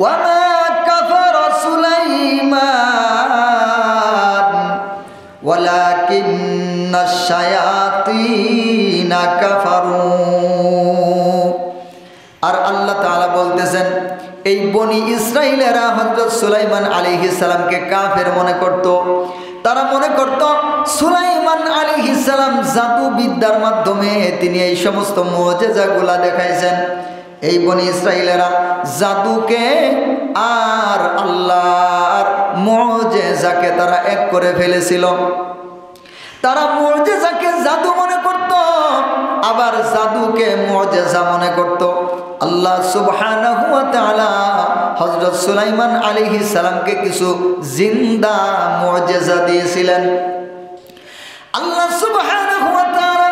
ওয়ামা কাফারা সুলাইমান ওয়ালাকিন্নাশ শায়াতিনা কাফারু। আর আল্লাহ তাআলা বলতেছেন এই বনি ইসরাইলেরা হযরত সুলাইমান আলাইহিস সালামকে কাফের মনে করত। তারা মনে করত সুলাইমান আলাইহিস সালাম জাদু বিদ্যার মাধ্যমে তিনি এই সমস্ত মুজিজাগুলা দেখাইছেন। এই বনি ইসরাইলেরা জাদুকে আর আল্লাহর মুজিজাকে তারা এক করে ফেলেছিল। তারা মুজিজাকে জাদু মনে করত, আবার জাদুকে মুজিজা মনে করত। আল্লাহ সুবহানাহু ওয়া তাআলা হযরত সুলাইমান আলাইহিস সালামকে কিছু জিন্দা মুজিজা দিয়েছিলেন। আল্লাহ সুবহানাহু ওয়া তাআলা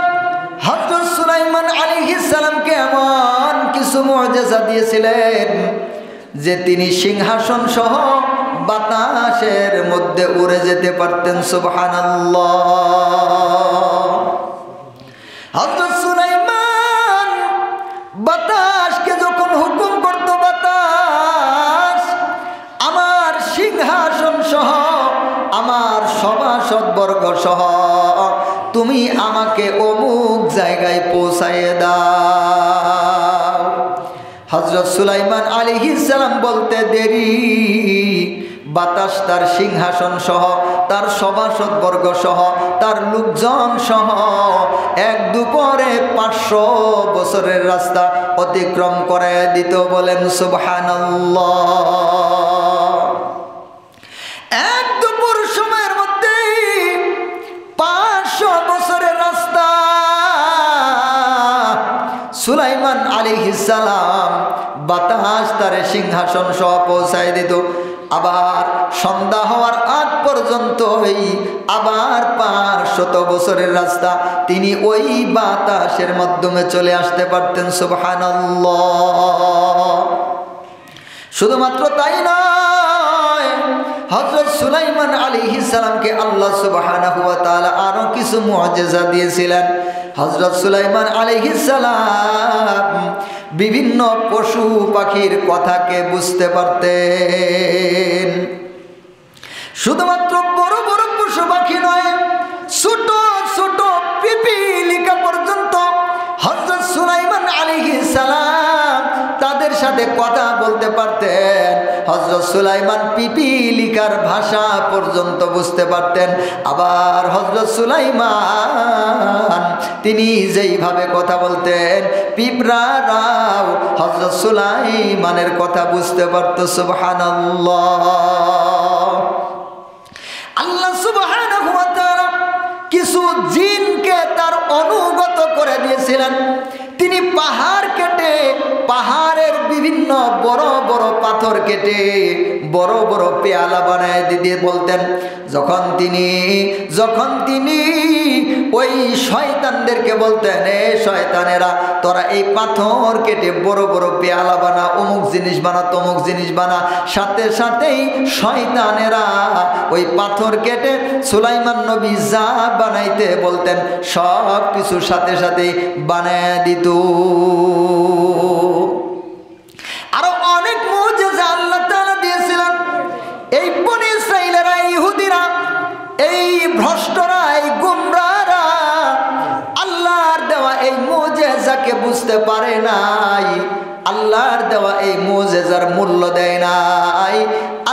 হযরত সুলাইমান আলাইহিস সালামকে এমন কিছু মুজিজা দিয়েছিলেন যে তিনি সিংহাসন সহ বাতাসের মধ্যে উড়ে যেতে পারতেন। সুবহানাল্লাহ। হযরত সুলাইমান বাতাসকে যখন হুকুম করত, বাতাস আমার সিংহাসন সহ আমার সভাসদবর্গ সহ তুমি আমাকে অমুক জায়গায় পৌঁছায় দাও। হযরত সুলাইমান আলাইহিস সালাম বলতে দেরি, বাতাস তার সিংহাসন সহ তার সভাসদবর্গ সহ তার লোকজন সহ এক দুপুরে 500 বছরের রাস্তা অতিক্রম করে দিত। বলেন সুবহানাল্লাহ। এক দুপুর সময়ের মধ্যে 500 বছরের রাস্তা সুলাইমান আলাইহিস সালাম বাতাস তার সিংহাসন সহ পৌঁছায় দিত। আবার সন্ধ্যা হওয়ার আগ পর্যন্তই আবার 500 বছরের রাস্তা তিনি ওই বাতাসের মাধ্যমে চলে আসতে পারতেন। সুবহানাল্লাহ। শুধুমাত্র তাই নয়, হযরত সুলাইমান আলাইহিস সালামকে আল্লাহ সুবহানাহু ওয়া তাআলা আরো কিছু মুজিজা দিয়েছিলেন। হযরত সুলাইমান আলাইহিস সালাম বিভিন্ন পশু পাখির কথাকে বুঝতে পারতেন। শুধুমাত্র বড় বড় পশু পাখি নয়, ছোট ছোট পিপিলিকা পর্যন্ত হযরত সুলাইমান আলাইহিস সালাম তাদের সাথে কথা বলতে পারতেন। হযরত সুলাইমান পিপিলিকার ভাষা পর্যন্ত বুঝতে পারতেন। আবার হযরত সুলাইমান তিনি যেইভাবে কথা বলতেন পিঁপড়ারাও হযরত সুলাইমানের কথা বুঝতে পারত। সুবহানাল্লাহ। আল্লাহ সুবহানাহু ওয়া তাআলা কিছু জিনকে তার অনুগত করে দিয়েছিলেন। তিনি পাহাড় কেটে, পাহাড়ের বিভিন্ন বড় বড় পাথর কেটে বড় বড় পেয়ালা বানায় দিতে বলতেন। যখন তিনি ওই শয়তানদেরকে বলতেন, এ শয়তানেরা তোরা এই পাথর কেটে বড় বড় পেয়ালা বানা, অমুক জিনিস বানা, তমুক জিনিস বানা, সাথে সাথেই শয়তানেরা ওই পাথর কেটে সুলাইমান নবী যা বানাইতে বলতেন সব কিছু সাথে সাথেই বানায় দিত। আরো অনেক মুজিজা আল্লাহ তাআলা দিয়েছিলেন। এই বনি ইসরাইলেরা, ইহুদিরা, এই ভ্রষ্টরা, এই গুমরাহরা আল্লাহর দেওয়া এই মুজিজাকে বুঝতে পারে নাই। আল্লাহর দেওয়া এই মুজিজার মূল্য দেয় নাই।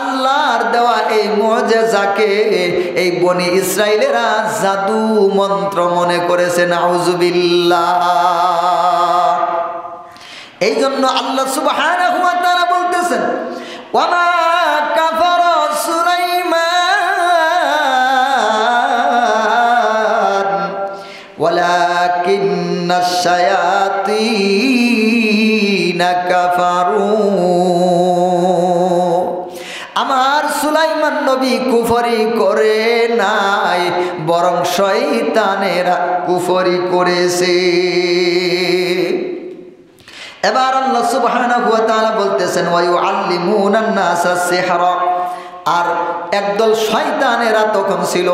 আল্লাহর দেওয়া এই মুজিজাকে এই বনি ইসরাইলেরা জাদু মন্ত্র মনে করেছে। নাউজুবিল্লাহ। এই জন্য আল্লাহ সুবহানাহু ওয়া তাআলা বলতেছেন, ওয়ামা কাফারা সুলাইমান ওয়ালাকিন্নাশ শায়াতিনা কাফারু। আমার সুলাইমান নবী কুফরি করে নাই, বরং শয়তানেরা কুফরি করেছে। এবার আল্লাহ সুবহানাহু ওয়া তাআলা বলতেছেন, ওয়া ইউআল্লিমুনান নাসা সিহরা। আর একদল শয়তানেরা তখন ছিল,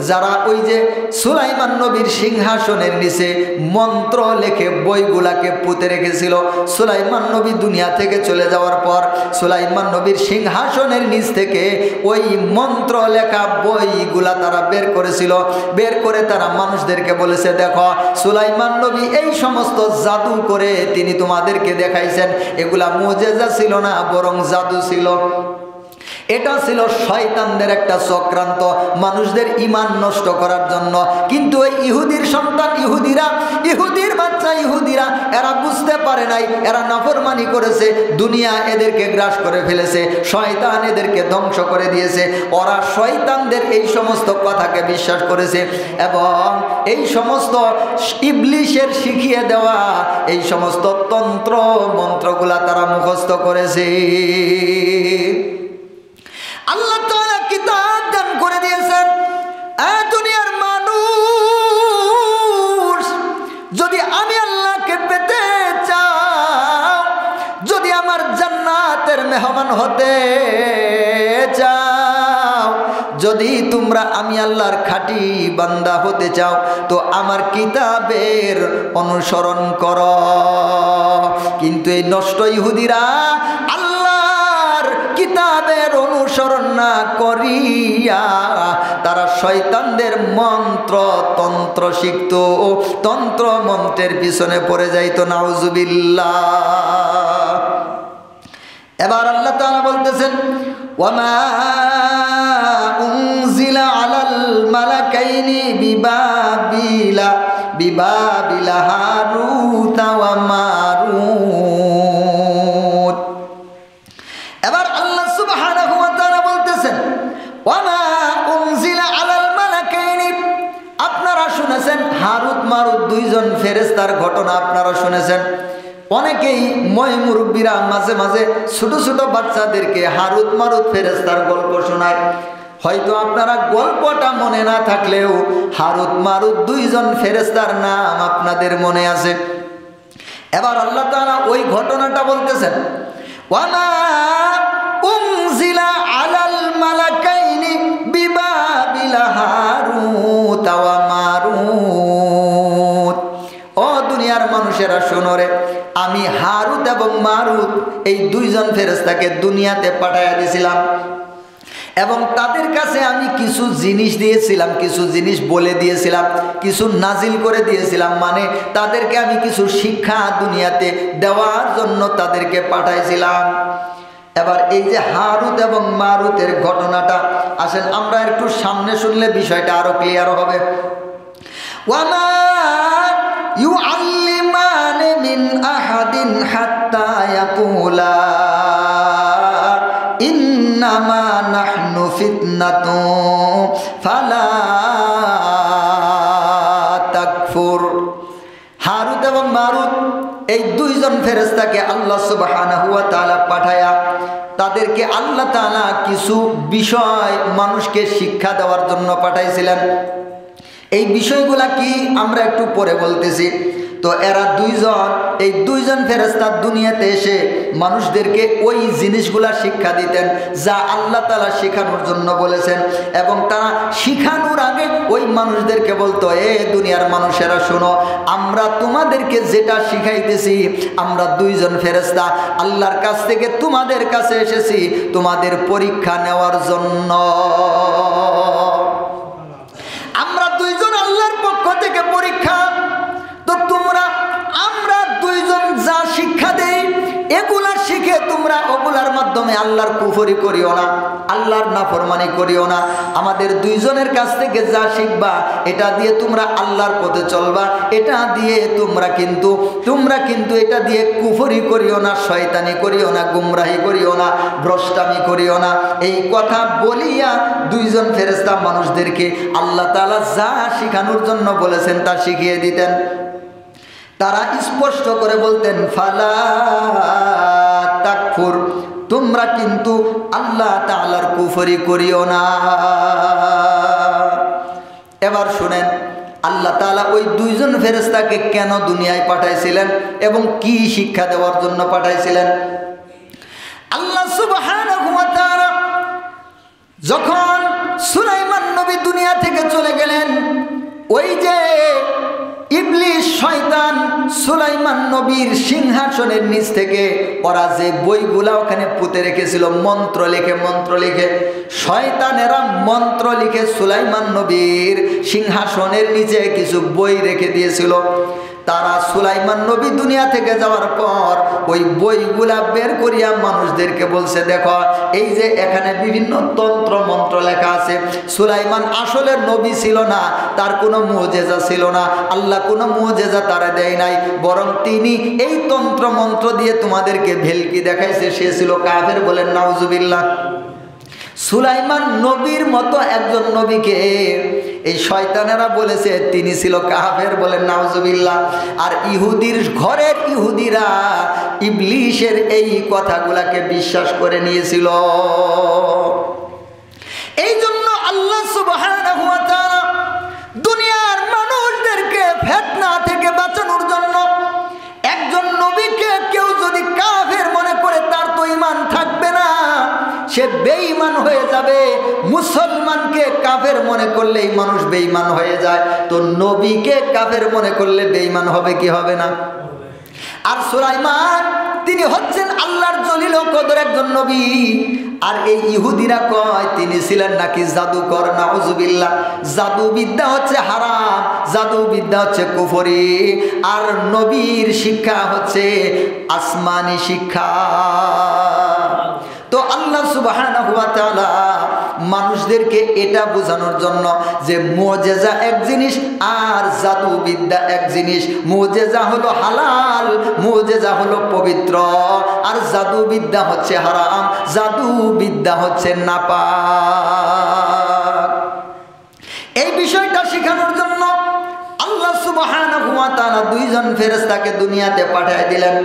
যারা ওই যে সুলাইমান নবীর সিংহাসনের নিচে মন্ত্র লেখে বইগুলাকে পুঁতে রেখেছিল। সুলাইমান নবী দুনিয়া থেকে চলে যাওয়ার পর সুলাইমান নবীর সিংহাসনের নিচ থেকে ওই মন্ত্র লেখা বইগুলা তারা বের করেছিল। বের করে তারা মানুষদেরকে বলেছে, দেখো সুলাইমান নবী এই সমস্ত জাদু করে তিনি তোমাদেরকে দেখাইছেন, এগুলা মুজিজা ছিল না, বরং জাদু ছিল। এটা ছিল শয়তানদের একটা চক্রান্ত, মানুষদের ঈমান নষ্ট করার জন্য। কিন্তু ওই ইহুদির সন্তান ইহুদির বাচ্চা ইহুদিরা এরা বুঝতে পারে নাই, এরা নাফরমানি করেছে, দুনিয়া এদেরকে গ্রাস করে ফেলেছে, শয়তান এদেরকে ধ্বংস করে দিয়েছে। ওরা শয়তানদের এই সমস্ত কথাকে বিশ্বাস করেছে এবং এই সমস্ত ইবলিশের শিখিয়ে দেওয়া এই সমস্ত তন্ত্র মন্ত্রগুলা তারা মুখস্থ করেছে। আল্লাহ তাআলা কিতাব দান করে দিয়েছেন, দুনিয়ার মানুষ যদি আমি আল্লাহকে পেতে চাও, যদি আমার জান্নাতের মেহমান হতে চাও, যদি তোমরা আমি আল্লাহর খাঁটি বান্দা হতে চাও, তো আমার কিতাবের অনুসরণ করো। কিন্তু এই নষ্ট ইহুদিরা কিতাবের অনুসরণ না করিয়া তারা শয়তানদের মন্ত্র তন্ত্র শিখত, তন্ত্র মন্ত্রের পিছনে পড়ে যাইত। নাউজুবিল্লাহ। এবার আল্লাহ তাআলা বলতেছেন, ওয়ামা উনজিলা আলাল মালাকাইনি বিবাবিলা হারুত ওয়া মারুত। এবার আল্লাহ সুবহানাহু ওয়া তাআলা বলতেছেন, ওয়ামা উনজিলা আলাল মালাকাইনি, আপনারা শুনেছেন হারুত মারুত দুইজন ফেরেশতার ঘটনা আপনারা শুনেছেন। অনেকেই মুরব্বীরা মাঝে মাঝে ছোট ছোট বাচ্চাদেরকে হারুত মারুত ফেরেশতার গল্প শোনায়। হয়তো আপনারা গল্পটা মনে না থাকলেও হারুত মারুত দুইজন ফেরেশতার নাম আপনাদের মনে আছে। এবার আল্লাহ তাআলা ওই ঘটনাটা বলতেছেন, ওয়ামা উনজিলা আলাল মালাকাইনি বিবাবিলা হারুত ওয়া মারুত। ও দুনিয়ার মানুষেরা শোনো রে, আমি হারুত এবং মারুত এই দুইজন ফেরেশতাকে দুনিয়াতে পাঠাইয়া দিয়েছিলাম এবং তাদের কাছে আমি কিছু জিনিস দিয়েছিলাম, কিছু জিনিস বলে দিয়েছিলাম, কিছু নাজিল করে দিয়েছিলাম। মানে তাদেরকে আমি কিছু শিক্ষা দুনিয়াতে দেওয়ার জন্য তাদেরকে পাঠাইছিলাম। এবার এই যে হারুত এবং মারুতের ঘটনাটা আসেন আমরা একটু সামনে শুনলে বিষয়টা আরো ক্লিয়ার হবে। ওয়ামা ইউআল্লিমানি মিন আহাদিন হাত্তা ইয়াকুলা ইন্নামা নাহনু ফিতনাতুন ফালা তাকফুর। হারুত এবং মারুত এই দুইজন ফেরেশতাকে আল্লাহ সুবহানাহু ওয়া তাআলা পাঠায়া তাদেরকে আল্লাহ তাআলা কিছু বিষয় মানুষকে শিক্ষা দেওয়ার জন্য পাঠাইছিলেন। এই বিষয়গুলা কি আমরা একটু পরে বলতেছি। তো এরা এই দুইজন ফেরেশতা দুনিয়াতে এসে মানুষদেরকে ওই জিনিসগুলা শিক্ষা দিতেন যা আল্লাহ তাআলা শেখানোর জন্য বলেছেন, এবং তারা শিখানোর আগে ওই মানুষদেরকে বলতো, এ দুনিয়ার মানুষেরা শোনো, আমরা তোমাদেরকে যেটা শিখাইতেছি, আমরা দুইজন ফেরেশতা আল্লাহর কাছ থেকে তোমাদের কাছে এসেছি তোমাদের পরীক্ষা নেওয়ার জন্য। আমরা দুইজন আল্লাহর পক্ষ থেকে পরীক্ষা। তো আমরা দুইজন যা শিক্ষা দেই এগুলা শিখে তোমরা ওগুলার মাধ্যমে আল্লাহর কুফরি করিও না, আল্লাহর নাফরমানি করিও না। আমাদের দুইজনের কাছ থেকে যা শিখবা এটা দিয়ে তোমরা আল্লাহর পথে চলবা, এটা দিয়ে তোমরা কিন্তু এটা দিয়ে কুফরি করিও না, শয়তানি করিও না, গুমরাহি করিও না, ভ্রষ্টামি করিও না। এই কথা বলিয়া দুইজন ফেরেশতা মানুষদেরকে আল্লাহ তাআলা যা শিখানোর জন্য বলেছেন তা শিখিয়ে দিতেন। তারা স্পষ্ট করে বলতেন, ফালা তাকফুর, তোমরা কিন্তু আল্লাহ তাআলার কুফরি করিও না। এবার শুনেন আল্লাহ তাআলা ওই দুইজন ফেরেশতাকে কেন দুনিয়ায় পাঠাইছিলেন এবং কি শিক্ষা দেওয়ার জন্য পাঠাইছিলেন। আল্লাহ সুবহানাহু ওয়া তাআলা যখন সুলাইমান নবী দুনিয়া থেকে চলে গেলেন, ওই যে ইবলিস শয়তান সুলাইমান নবীর সিংহাসনের নিচ থেকে ওরা যে বইগুলা ওখানে পুঁতে রেখেছিল, মন্ত্র লিখে শয়তানেরা মন্ত্র লিখে সুলাইমান নবীর সিংহাসনের নিচে কিছু বই রেখে দিয়েছিল। তারা সুলাইমান নবী দুনিয়া থেকে যাওয়ার পর ওই বইগুলা বের করিয়া মানুষদেরকে বলছে, দেখো এই যে এখানে বিভিন্ন তন্ত্র মন্ত্র লেখা আছে। সুলাইমান আসলে নবী ছিল না, তার কোনো মুজিজা ছিল না, আল্লাহ কোনো মুজিজা তারা দেয় নাই, বরং তিনি এই তন্ত্র মন্ত্র দিয়ে তোমাদেরকে ভেলকি দেখাইছে। সে ছিল কাফের, বলেন নাউজুবিল্লাহ। সুলাইমান নবীর মতো একজন নবীকে এই শয়তানেরা বলেছে তিনি ছিল কাফের, বলেন নাউজুবিল্লাহ। আর ইহুদির ঘরের ইহুদিরা ইবলিশের এই কথাগুলাকে বিশ্বাস করে নিয়েছিল। এই জন্য আল্লাহ সুবহানাহু ওয়া তাআলা দুনিয়ার মানুষদেরকে ফিতনা থেকে বাঁচানোর জন্য একজন নবীকে কেউ যদি কাফের মনে করে তার তো ঈমান থাকবে না, সে বেঈমান হয়ে যাবে। মুসলমানকে কাফের মনে করলেই মানুষ বেঈমান হয়ে যায়, তো নবীকে কাফের মনে করলে বেঈমান হবে কি হবে না? আর সুলাইমান তিনি হচ্ছেন আল্লাহর জলিল ও কদর একজন নবী। আর এই ইহুদিরা কয় তিনি ছিলেন নাকি জাদুকর, নাউজুবিল্লাহ। জাদুবিদ্যা হচ্ছে হারাম, জাদুবিদ্যা হচ্ছে কুফরি, আর নবীর শিক্ষা হচ্ছে আসমানি শিক্ষা। তো আল্লাহ সুবহানাহু ওয়া তাআলা মানুষদেরকে এটা বোঝানোর জন্য যে মুজিজা এক জিনিস আর জাদুবিদ্যা এক জিনিস। মুজিজা হলো হালাল, মুজিজা হলো পবিত্র, আর জাদুবিদ্যা হচ্ছে হারাম, জাদুবিদ্যা হচ্ছে নাপাক। এই বিষয়টা শেখানোর জন্য আল্লাহ সুবহানাহু ওয়া তাআলা দুইজন ফেরেশতাকে দুনিয়াতে পাঠিয়ে দিলেন।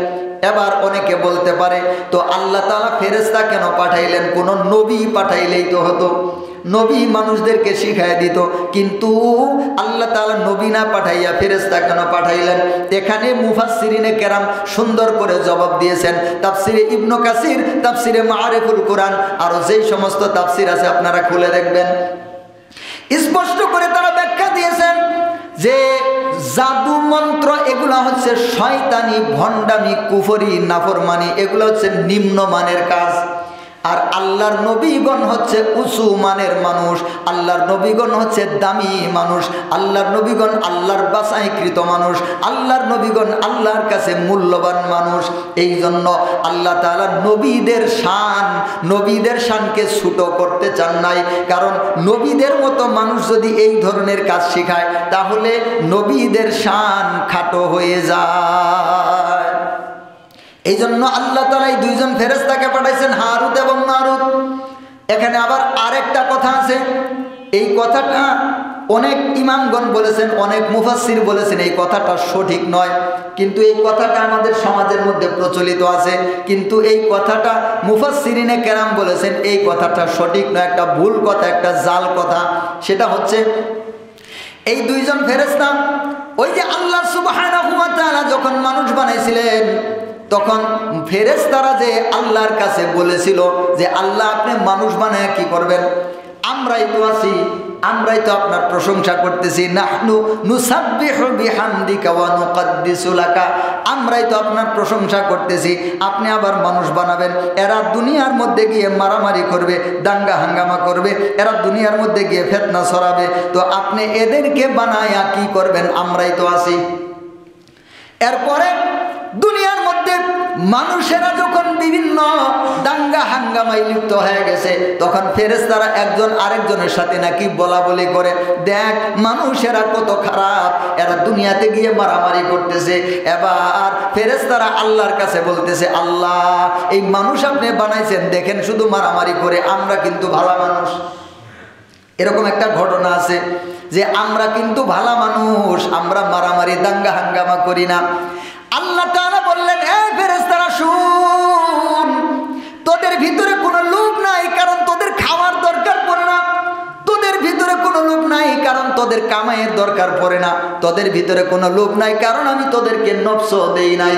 এবার অনেকে বলতে পারে, তো আল্লাহ তাআলা ফেরেশতা কেন পাঠাইলেন? কোন নবী পাঠাইলেই তো হতো, নবী মানুষদেরকে শিখায় দিত। কিন্তু আল্লাহ তাআলা নবী না পাঠাইয়া ফেরেশতা কেন পাঠাইলেন? এখানে মুফাসসিরিনে কেরাম সুন্দর করে জবাব দিয়েছেন। তাফসিরে ইবনে কাসির, তাফসিরে মাআরিফুল কোরআন, আর যেই সমস্ত তাফসির আছে আপনারা খুলে দেখবেন, স্পষ্ট করে তারা ব্যাখ্যা দিয়েছেন যে জাদু মন্ত্র এগুলা হচ্ছে শয়তানি, ভণ্ডামি, কুফরি, নাফরমানি, এগুলো হচ্ছে নিম্নমানের কাজ। আর আল্লাহর নবীগণ হচ্ছে উঁচু মানের মানুষ, আল্লাহর নবীগণ হচ্ছে দামি মানুষ, আল্লাহর নবীগণ আল্লাহর বাছাইকৃত মানুষ, আল্লাহর নবীগণ আল্লাহর কাছে মূল্যবান মানুষ। এই জন্য আল্লাহ তাআলা নবীদের শানকে ছোট করতে চান নাই। কারণ নবীদের মতো মানুষ যদি এই ধরনের কাজ শেখায় তাহলে নবীদের শান খাটো হয়ে যায়। এই জন্য আল্লাহ তাআলা এই দুইজন ফেরেশতাকে পাঠাইছেন, হারুত এবং মারুত। এখানে আবার আরেকটা কথা আছে, এই কথাটা অনেক ইমামগণ বলেছেন, অনেক মুফাসসির বলেছেন এই কথাটা সঠিক নয়, কিন্তু এই কথাটা আমাদের সমাজের মধ্যে প্রচলিত আছে। কিন্তু এই কথাটা মুফাসসিরিনে কেরাম বলেছেন এই কথাটা সঠিক নয়, একটা ভুল কথা, একটা জাল কথা। সেটা হচ্ছে এই দুইজন ফেরেশতা ওই যে আল্লাহ সুবহানাহু ওয়া তাআলা যখন মানুষ বানাইছিলেন তখন ফেরেশতারা যে আল্লাহর কাছে বলেছিল যে আল্লাহ আপনি মানুষ বানায় কি করবেন? আমরাই তো আছি, আমরাই তো আপনার প্রশংসা করতেছি, নাহনু নুসাব্বিহু বিহামদিকা ওয়া নুকদ্দিসু লাকা, আমরাই তো আপনার প্রশংসা করতেছি, আপনি আবার মানুষ বানাবেন। এরা দুনিয়ার মধ্যে গিয়ে মারামারি করবে, দাঙ্গা হাঙ্গামা করবে, এরা দুনিয়ার মধ্যে গিয়ে ফিতনা ছড়াবে, তো আপনি এদেরকে বানায়া কি করবেন? আমরাই তো আছি। এরপরে দুনিয়ার মধ্যে মানুষেরা যখন বিভিন্ন দাঙ্গা হাঙ্গামায় লিপ্ত হয়ে গেছে তখন ফেরেশতারা একজন আরেকজনের সাথে নাকি বলা বলি করে, দেখ মানুষেরা কত খারাপ, এরা দুনিয়াতে গিয়ে মারামারি করতেছে। এবার ফেরেশতারা আল্লাহর কাছে বলতেছে, আল্লাহ এই মানুষ আপনি বানাইছেন, দেখেন শুধু মারামারি করে, আমরা কিন্তু ভালো মানুষ। এরকম একটা ঘটনা আছে যে আমরা কিন্তু ভালো মানুষ, আমরা মারামারি দাঙ্গা হাঙ্গামা করি না। আল্লাহ তাআলা বললেন, এ ফেরেশতারা শুন, তোদের ভিতরে কোনো লোভ নাই কারণ তোদের খাওয়ার দরকার পড়ে না, তোদের ভিতরে কোনো লোভ নাই কারণ তোদের কামাইয়ের দরকার পড়ে না, তোদের ভিতরে কোনো লোভ নাই কারণ আমি তোদেরকে নফস দেই নাই,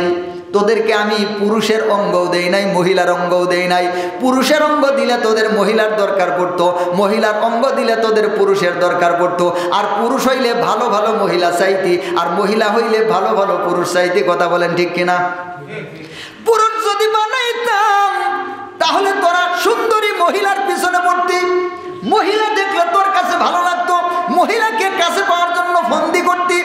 তোদেরকে আমি পুরুষের অঙ্গও দেই নাই, মহিলার অঙ্গও দেই নাই। পুরুষের অঙ্গ দিলে তোদের মহিলার দরকার পড়তো, মহিলার অঙ্গ দিলে তোদের পুরুষের দরকার পড়তো। আর পুরুষ হইলে ভালো ভালো মহিলা চাইতি, আর মহিলা হইলে ভালো ভালো পুরুষ চাইতি। কথা বলেন ঠিক কিনা? পুরুষ যদি বানাইতাম তাহলে তোরা সুন্দরী মহিলার পিছনে পড়তি, মহিলা দেখলে তোর কাছে ভালো লাগতো, মহিলাকে কাছে পাওয়ার জন্য ফন্দি করতি,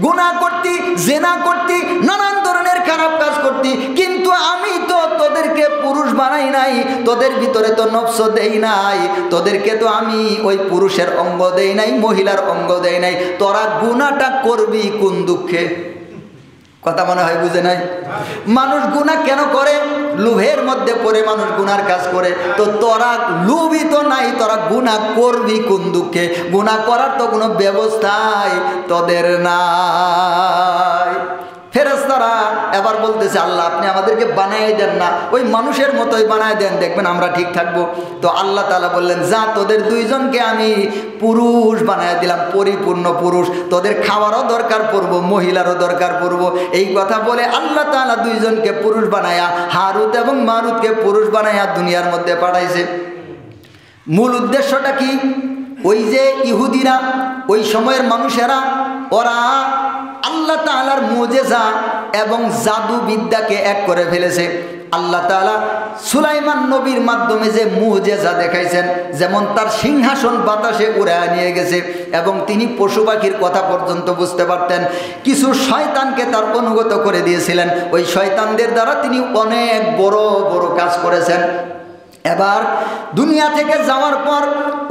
গুনাহ করতি, জেনা করতি, নানান ধরনের খারাপ কাজ করতি। কিন্তু আমি তো তোদেরকে পুরুষ বানাই নাই, তোদের ভিতরে তো নফস দেই নাই, তোদেরকে তো আমি ওই পুরুষের অঙ্গ দেই নাই, মহিলার অঙ্গ দেই নাই। তোরা গুনাহটা করবি কোন দুঃখে? কথা মনে হয় বুঝে নাই। মানুষ গুনাহ কেন করে? লোভের মধ্যে পড়ে মানুষ গুনার কাজ করে। তো তোরা লোভই তো নাই, তোরা গুনাহ করবি কোন দুঃখে? গুনাহ করার তো কোনো ব্যবস্থাই তোদের নাই। ফেরেশতারা এবার বলতেছে, আল্লাহ আপনি আমাদেরকে বানাই দেন না, ওই মানুষের মতোই বানায় দেন, দেখবেন আমরা ঠিক থাকবো। তো আল্লাহ তাআলা বললেন, যা তোদের দুইজনকে আমি পুরুষ বানায় দিলাম, পরিপূর্ণ পুরুষ। তোদের খাওয়ারও দরকার পড়বো, মহিলারও দরকার পড়বো। এই কথা বলে আল্লাহ তাআলা দুইজনকে পুরুষ বানায়া, হারুত এবং মারুতকে পুরুষ বানায়া দুনিয়ার মধ্যে পাঠাইছে। মূল উদ্দেশ্যটা কি? ওই যে ইহুদিরা, ওই সময়ের মানুষেরা, ওরা আল্লাহ তাআলার মুজিজা এবং জাদু বিদ্যাকে এক করে ফেলেছে। আল্লাহ তাআলা সুলাইমান নবীর মাধ্যমে যে মুজিজা দেখাইছেন, যেমন তার সিংহাসন বাতাসে উড়ায় নিয়ে গেছে এবং তিনি পশু পাখির কথা পর্যন্ত বুঝতে পারতেন। কিছু শয়তানকে তার অনুগত করে দিয়েছিলেন, ওই শয়তানদের দ্বারা তিনি অনেক বড় বড় কাজ করেছেন। এবার দুনিয়া থেকে যাওয়ার পর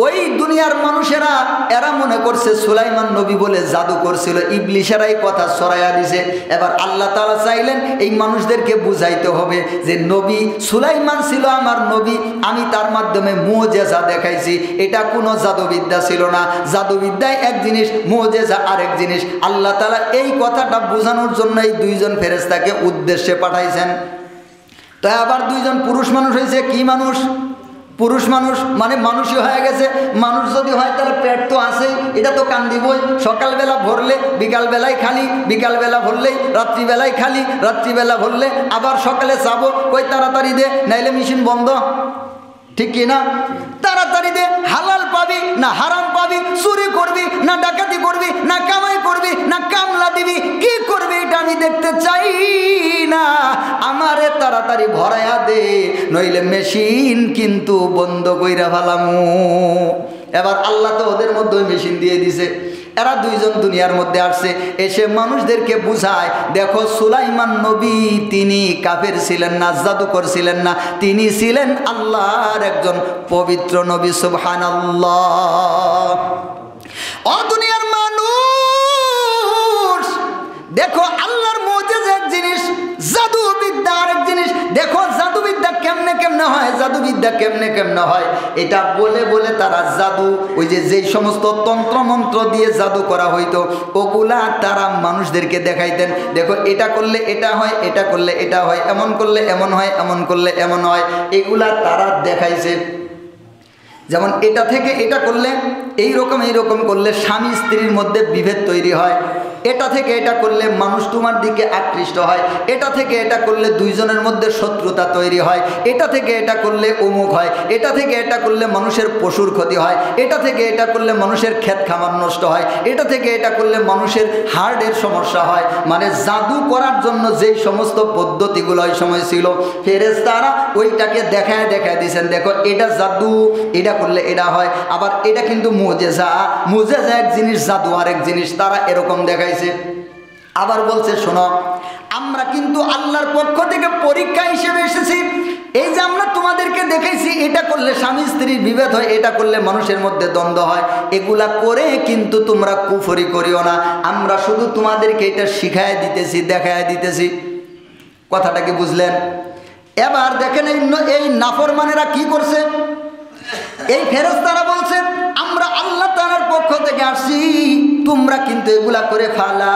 ওই দুনিয়ার মানুষেরা এরা মনে করছে সুলাইমান নবী বলে জাদু করছিল, ইবলিশেরাই কথা ছড়াইয়া দিছে। এবার আল্লাহ তাআলা চাইলেন এই মানুষদেরকে বুঝাইতে হবে যে নবী সুলাইমান ছিল আমার নবী, আমি তার মাধ্যমে মুজিজা দেখাইছি, এটা কোনো জাদুবিদ্যা ছিল না। জাদুবিদ্যায় এক জিনিস, মুজিজা আরেক জিনিস। আল্লাহ তাআলা এই কথাটা বোঝানোর জন্য এই দুইজন ফেরেশতাকে উদ্দেশ্যে পাঠাইছেন। তো আবার দুইজন পুরুষ মানুষ হয়েছে। কি মানুষ? পুরুষ মানুষ মানে মানুষই হয়ে গেছে। মানুষ যদি হয় তাহলে পেট তো আছেই, এটা তো কান্দিবই। সকালবেলা ভরলে বিকালবেলায় খালি, বিকালবেলা ভরলেই রাত্রিবেলায় খালি, রাত্রিবেলা ভরলে আবার সকালে যাবো, কই তাড়াতাড়ি দে নাইলে মেশিন বন্ধ। ঠিক কি না? তাড়াতাড়ি দে, হালাল পাবি না হারাম পাবি, চুরি করবি না ডাকাতি করবি না কামাই করবি না কামলা দিবি, কি করবি এটা আমি দেখতে চাই না, আমারে তাড়াতাড়ি ভরাইয়া দে, নইলে মেশিন কিন্তু বন্ধ কইরা ফেলামু। এবার আল্লাহ তো ওদের মধ্যে ওই মেশিন দিয়ে দিছে। এরা দুইজন দুনিয়ার মধ্যে আসছে, এসে মানুষদেরকে বুঝায়, দেখো সুলাইমান নবী তিনি কাফের ছিলেন না, জাদুকর ছিলেন না, তিনি ছিলেন আল্লাহর একজন পবিত্র নবী। সুবহানাল্লাহ। ও দুনিয়ার মানুষ, দেখো আল্লাহর মুজিজা এক জিনিস, জাদুবিদ্যা আরেক জিনিস। দেখো জাদুবিদ্যা কেমনে কেমনে হয়, জাদুবিদ্যা কেমনে কেমনে হয়, এটা বলে বলে তারা জাদু, ওই যেই সমস্ত তন্ত্র মন্ত্র দিয়ে জাদু করা হইতো, ওগুলা তারা মানুষদেরকে দেখাইতেন। দেখো এটা করলে এটা হয়, এটা করলে এটা হয়, এমন করলে এমন হয়, এমন করলে এমন হয়, এগুলা তারা দেখাইছে। যেমন এটা থেকে এটা করলে এইরকম করলে স্বামী স্ত্রীর মধ্যে বিভেদ তৈরি হয়, এটা থেকে এটা করলে মানুষ তোমার দিকে আকৃষ্ট হয়, এটা থেকে এটা করলে দুইজনের মধ্যে শত্রুতা তৈরি হয়, এটা থেকে এটা করলে অমুক হয়, এটা থেকে এটা করলে মানুষের পশুর ক্ষতি হয়, এটা থেকে এটা করলে মানুষের ক্ষেত খামার নষ্ট হয়, এটা থেকে এটা করলে মানুষের হার্টের সমস্যা হয়। মানে জাদু করার জন্য যেই সমস্ত পদ্ধতিগুলো ওই সময় ছিল, ফেরেশতারা ওইটাকে দেখায় দেখায় দিয়েছেন, দেখো এটা জাদু, এটা করলে এটা হয়। আবার এটা কিন্তু মুজিজা, মুজিজা এক জিনিস, জাদু আরেক জিনিস, তারা এরকম দেখাইছে। আবার বলছে, শোনো আমরা কিন্তু আল্লাহর পক্ষ থেকে পরীক্ষা হিসেবে এসেছি। এই যে আমরা তোমাদেরকে দেখাইছি এটা করলে স্বামী স্ত্রীর বিভেদ হয়, এটা করলে মানুষের মধ্যে দ্বন্দ্ব হয়, এগুলা করে কিন্তু তোমরা কুফরি করিও না, আমরা শুধু তোমাদেরকে এটা শিখায় দিতেছি, দেখায় দিতেছি। কথাটাকে বুঝলেন? এবার দেখেন এই নাফরমানেরা কি করছে। এই ফেরেশতারা বলছে আমরা আল্লাহ তাআলার পক্ষ থেকে আসছি, তোমরা কিন্তু এগুলা করে ফালা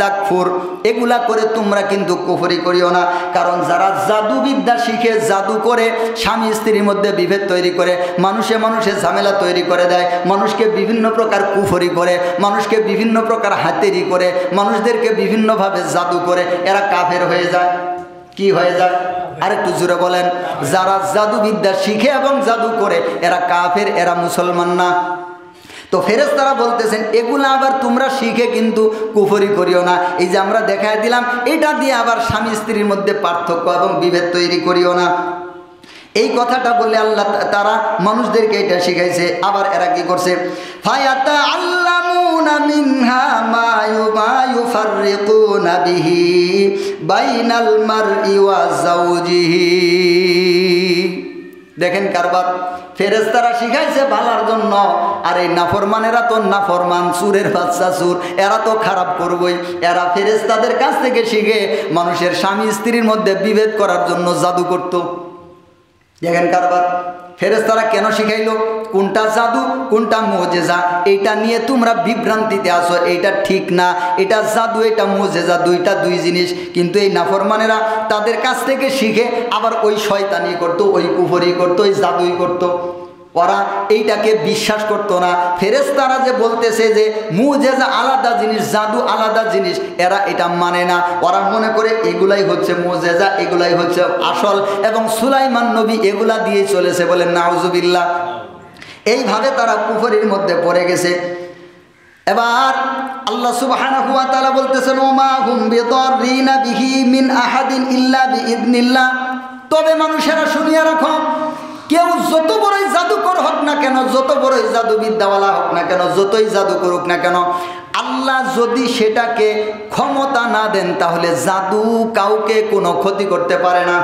তাকফুর, এগুলা করে তোমরা কিন্তু কুফরি করিও না। কারণ যারা জাদুবিদ্যা শিখে, জাদু করে স্বামী স্ত্রীর মধ্যে বিভেদ তৈরি করে, মানুষে ঝামেলা তৈরি করে দেয়, মানুষকে বিভিন্ন প্রকার কুফরি করে, মানুষকে বিভিন্ন প্রকার হাতেরি করে, মানুষদেরকে বিভিন্নভাবে জাদু করে, এরা কাফের হয়ে যায়। কি হয়ে যায়? আরেকটু জোরে বলেন। যারা জাদুবিদ্যা শিখে এবং জাদু করে এরা কাফের, এরা মুসলমান না। তো ফেরেশতারা বলতেছেন এগুলা আবার তোমরা শিখে কিন্তু কুফরি করিও না। এই যে আমরা দেখায় দিলাম, এটা দিয়ে আবার স্বামী স্ত্রীর মধ্যে পার্থক্য এবং বিভেদ তৈরি করিও না। এই কথাটা বললে আল্লাহ তারা মানুষদেরকে এটা শিখাইছে। আবার এরা কি করছে? ফায়াতাআল্লামুনা মিনহা মা ইউফাররিকুনা বিহি বাইনাল মারই ওয়া যাওজিহি। দেখেন কারবার, ফেরেশতারা শিখাইছে ভালোর জন্য, আর এই নাফরমানেরা তো নাফরমান, চুরের বাচ্চা চুর, এরা তো খারাপ করবই। এরা ফেরেশতাদের কাছ থেকে শিখে মানুষের স্বামী স্ত্রীর মধ্যে বিভেদ করার জন্য জাদু করত। দেখেন কারবার, ফেরেশতারা কেন শিখাইলো? কোনটা জাদু কোনটা মুজিজা, এইটা নিয়ে তোমরা বিভ্রান্তিতে আসো। এইটা ঠিক না, এটা জাদু এটা মুজিজা, দুইটা দুই জিনিস। কিন্তু এই নাফরমানেরা তাদের কাছ থেকে শিখে আবার ওই শয়তানি করতো, ওই কুফরি করতো, ওই জাদুই করতো। ওরা এইটাকে বিশ্বাস করতো না। ফেরেশতারা যে বলতেছে যে মুজিজা আলাদা জিনিস, জাদু আলাদা জিনিস, এরা এটা মানে না। ওরা মনে করে এগুলাই হচ্ছে মুজিজা, এগুলাই হচ্ছে আসল, এবং সুলাইমান নবী এগুলা দিয়ে চলেছে। বলেন নাউজুবিল্লাহ। এইভাবে তারা কুফরির মধ্যে পড়ে গেছে। এবার আল্লাহ সুবহানাহু ওয়া তাআলা বলতেছেন ওমা হুম বিদাররিনা বিহি মিন আহাদিন ইল্লা বিইذনিল্লাহ। তবে মানুষেরা শুনিয়ে রাখো, কেউ যত বড়ই জাদুকর হোক না কেন, যত বড়ই জাদুবিদ্যাওয়ালা হোক না কেন, যতই জাদু করুক না কেন, আল্লাহ যদি সেটাকে ক্ষমতা না দেন তাহলে জাদু কাউকে কোনো ক্ষতি করতে পারে না।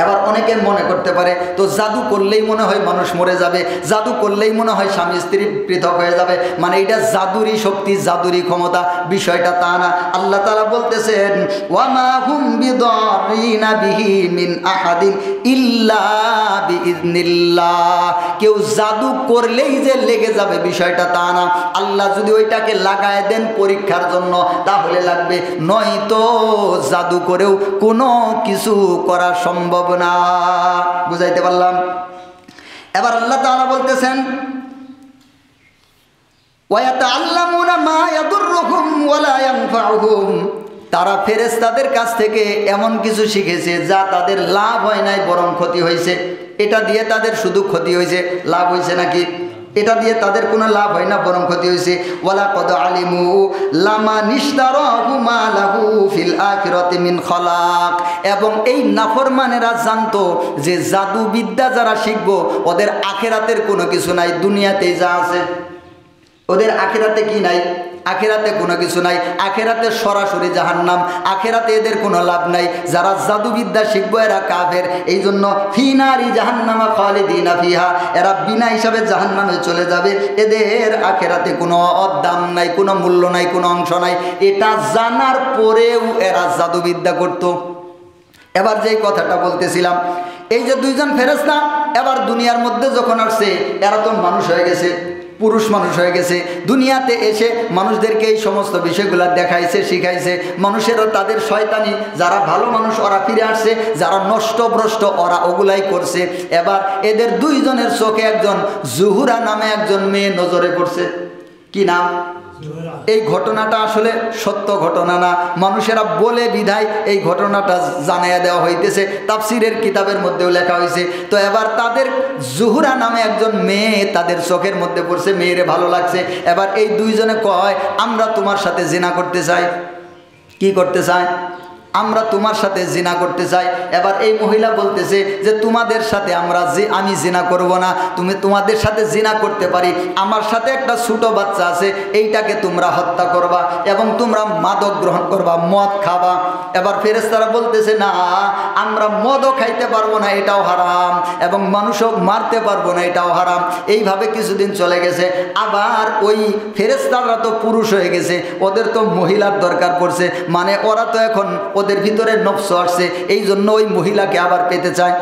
এবার অনেকে মনে করতে পারে তো জাদু করলেই মনে হয় মানুষ মরে যাবে, জাদু করলেই মনে হয় স্বামী স্ত্রী পৃথক হয়ে যাবে, মানে এটা জাদুরি শক্তি, জাদুরি ক্ষমতা। বিষয়টা তা না। আল্লাহ তাআলা বলতেছেন ওয়ামা হুম বিদাররিনা বিহি মিন আহাদিন ইল্লা বিইذনিল্লাহ। কেউ জাদু করলেই যে লেগে যাবে বিষয়টা তা না। আল্লাহ যদি ওইটাকে লাগায় দেন পরীক্ষার জন্য তাহলে লাগবে, নয়তো জাদু করেও কোনো কিছু করা সম্ভব না। বুঝাইতে পারলাম? এবার আল্লাহ তাআলা বলতেছেন ওয়ায়াতাআল্লামুনা মা ইয়াদুররুহুম ওয়ালা ইয়ানফাউহুম। তারা ফেরেশতাদের কাছ থেকে এমন কিছু শিখেছে যা তাদের লাভ হয় নাই বরং ক্ষতি হয়েছে। এটা দিয়ে তাদের শুধু ক্ষতি হয়েছে, লাভ হয়েছে নাকি? এটা দিয়ে তাদের কোনো লাভ হয় না বরং ক্ষতি হয়েছে। ওয়ালাকাদ আলিমু লামা নিশতারাহু মা লাহু ফিল আখিরাতি মিন খালাক। এবং এই নাফরমানেরা জানতো যে জাদুবিদ্যা যারা শিখবো ওদের আখিরাতের কোনো কিছু নাই, দুনিয়াতেই যা আছে। ওদের আখিরাতে কি নাই? আখিরাতে কোনো কিছু নাই। আখিরাতে সরাসরি জাহান্নাম, আখিরাতে এদের কোনো লাভ নাই। যারা জাদুবিদ্যা শিখবো এরা কাফের। এই জন্য ফি নারি জাহান্নামা খালিদিনা ফিহা, এরা বিনা হিসাবে জাহান্নামে চলে যাবে। এদের আখিরাতে কোনো দাম নাই, কোনো মূল্য নাই, কোনো অংশ নাই। এটা জানার পরেও এরা জাদুবিদ্যা করত। এবার যেই কথাটা বলতেছিলাম, এই যে দুইজন ফেরেশতা এবার দুনিয়ার মধ্যে যখন আসছে, এরা তো মানুষ হয়ে গেছে, পুরুষ মানুষ হয়ে গেছে। দুনিয়াতে এসে মানুষদেরকে এই সমস্ত বিষয়গুলো দেখাইছে, শিখাইছে। মানুষেরও তাদের শয়তানি, যারা ভালো মানুষ ওরা ফিরে আসছে, যারা নষ্টভ্রষ্ট ওরা ওগুলাই করছে। এবার এদের দুইজনের চোখে একজন জুহুরা নামে একজন মেয়ে নজরে পড়ছে। কি নাম? এই ঘটনাটা আসলে সত্য ঘটনা না, মানুষেরা বলে বিধায় এই ঘটনাটা জানাইয়া দেওয়া হইতেছে। তাফসিরের কিতাবের মধ্যেও লেখা হয়েছে। তো এবার তাদের জুহুরা নামে একজন মেয়ে তাদের চোখের মধ্যে পড়ছে, মেয়েরে ভালো লাগছে। এবার এই দুইজনে কয় আমরা তোমার সাথে জিনা করতে চাই। কি করতে চায়? আমরা তোমার সাথে জিনা করতে চাই। এবার এই মহিলা বলতেছে যে তোমাদের সাথে আমি জিনা করব না, তোমাদের সাথে জিনা করতে পারি। আমার সাথে একটা ছোট বাচ্চা আছে, এইটাকে তোমরা হত্যা করবা এবং তোমরা মাদক গ্রহণ করবা, মদ খাবা। এবার ফেরেশতারা বলতেছে না, আমরা মদও খাইতে পারবো না, এটাও হারাম, এবং মানুষও মারতে পারবো না, এটাও হারাম। এইভাবে কিছুদিন চলে গেছে। আবার ওই ফেরেশতারা তো পুরুষ হয়ে গেছে, ওদের তো মহিলার দরকার পড়ছে, মানে ওরা তো এখন ওদের ভিতরে নফস আসছে, এই জন্য ওই মহিলাকে আবার পেতে চায়।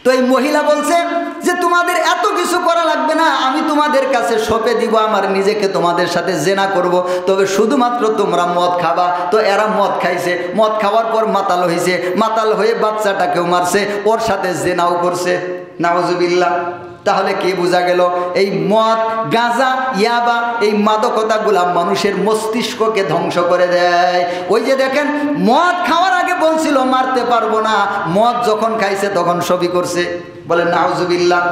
তো এই মহিলা বলছে যে তোমাদের এত কিছু করা লাগবে না, আমি তোমাদের কাছে সঁপে দিব আমার নিজেকে, তোমাদের সাথে জেনা করব, তবে শুধুমাত্র তোমরা মদ খাবা। তো এরা মদ খাইছে, মদ খাওয়ার পর মাতাল হয়েছে, মাতাল হয়ে বাচ্চাটাকেও মারছে, ওর সাথে জেনাও করছে। নাউজুবিল্লাহ। তাহলে কি বোঝা গেল? এই মদ, গাঁজা, ইয়াবা, এই মাদকতাগুলা মানুষের মস্তিষ্ককে ধ্বংস করে দেয়। ওই যে দেখেন, মদ খাওয়ার আগে বলছিল মারতে পারবো না, মদ যখন খাইছে তখন সবই করছে। বলেন নাউজুবিল্লাহ।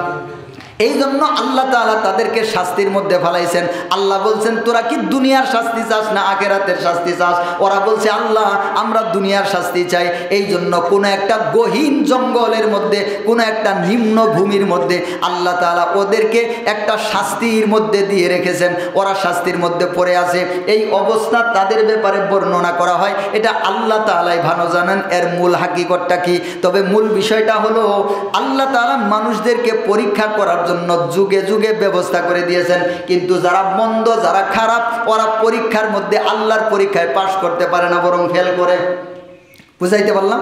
এই জন্য আল্লাহ তাআলা তাদেরকে শাস্তির মধ্যে ফেলাইছেন। আল্লাহ বলছেন, তোরা কি দুনিয়ার শাস্তি চাস না আখিরাতের শাস্তি চাস? ওরা বলছে, আল্লাহ আমরা দুনিয়ার শাস্তি চাই। এই জন্য কোনো একটা গহীন জঙ্গলের মধ্যে, কোনো একটা নিম্ন ভূমির মধ্যে আল্লাহ তাআলা ওদেরকে একটা শাস্তির মধ্যে দিয়ে রেখেছেন। ওরা শাস্তির মধ্যে পড়ে আছে। এই অবস্থা তাদের ব্যাপারে বর্ণনা করা হয়, এটা আল্লাহ তাআলাই ভালো জানেন এর মূল হাকিকতটা কি। তবে মূল বিষয়টা হলো, আল্লাহ তাআলা মানুষদেরকে পরীক্ষা করার জন্য যুগে যুগে ব্যবস্থা করে দিয়েছেন, কিন্তু যারা মন্দ, যারা খারাপ, ওরা পরীক্ষার মধ্যে আল্লাহর পরীক্ষায় পাশ করতে পারে না, বরং ফেল করে। বুঝাইতে পারলাম?